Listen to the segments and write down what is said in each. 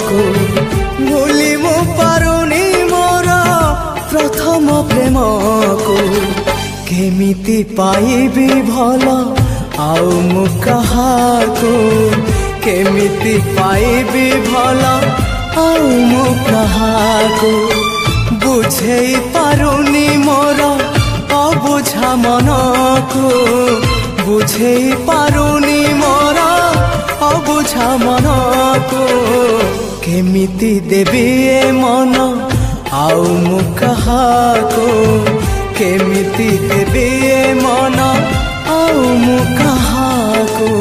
को भूली मु पारुनी मोर प्रथम प्रेम को केमिति पाइबी भल आउ मु कहाको केमिति पाइबी भल आउ मु कहाको बुझेई पारुनी मोर अबुझा मन को बुझेई पारुनी मोर अबुझा मन को केमिति देबी ए मन आउ मु कहाको केमिति देबी ए मन आउ मु कहाको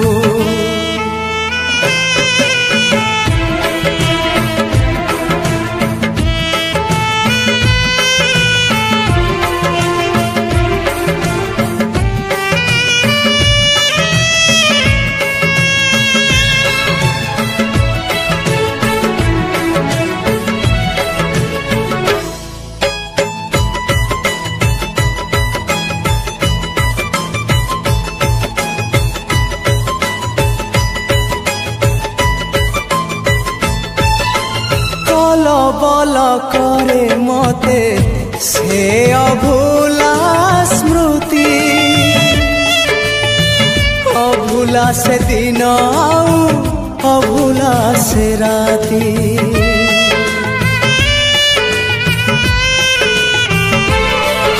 बल करे मते से अभूला स्मृति अभूला से दिन आउ अभूला से राती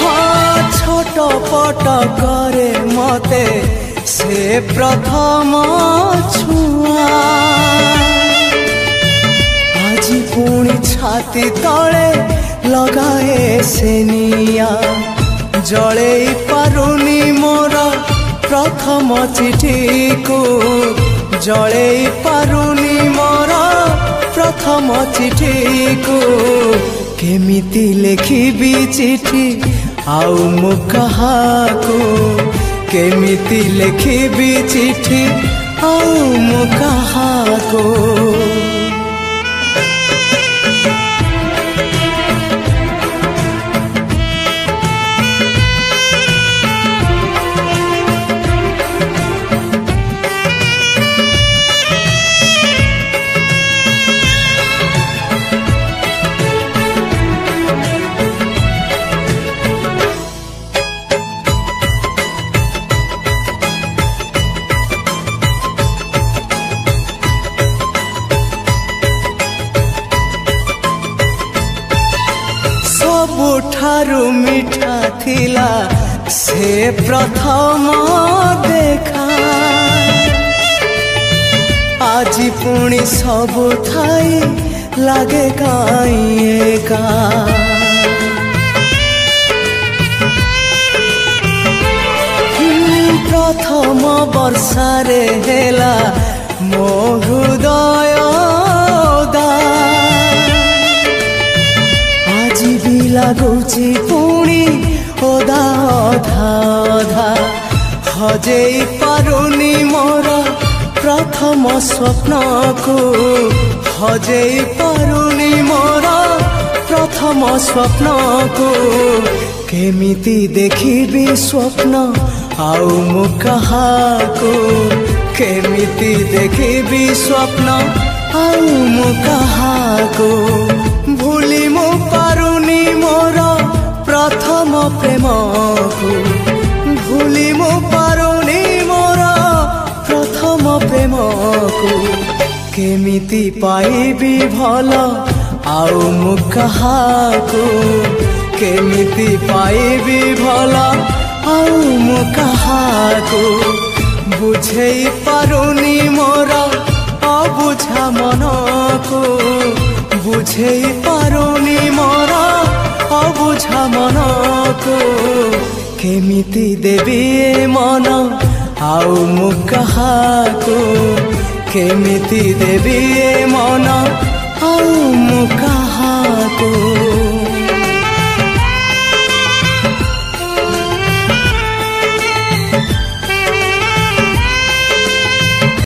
हाँ छोट पट करे मते से प्रथम छुआ पुणी छाती तले लगाए सेनिया जले पारुनी मोर प्रथम चिठी को जले पारुनी मोर प्रथम चिठी को केमिति लिखिबी चिठी आउ मु कहाको केमिति लिखिबी चिठी आउ मु कहाको सबुठारु मीठा थिला से प्रथम देखा आज पुणी सबु थाई लागे काई एका प्रथम वर्षारे हेला मो हृदय लगुची पुणी ओदा अधा अधा हजेई पारुनी मोर प्रथम स्वप्न को हजेई पारुनी मोर प्रथम स्वप्न को केमिति देखिबी स्वप्न आउ मु कहाको केमिति देखिबी स्वप्न आउ मु कहाको भूली मु पारुनी मोर प्रथम प्रेम को भूली मु पारुनी मोर प्रथम प्रेम को केमिति पाइबी भल आउ मु कहाको केमिति पाइबी भल आउ मु कहाको बुझेई पारुनी मोर अबुझा मन को बुझेई पारुनी मोर अबुझा मन को केमिति देबी ए मन आउ मु कहाको केमिति देबी ए मन आउ मु कहाको।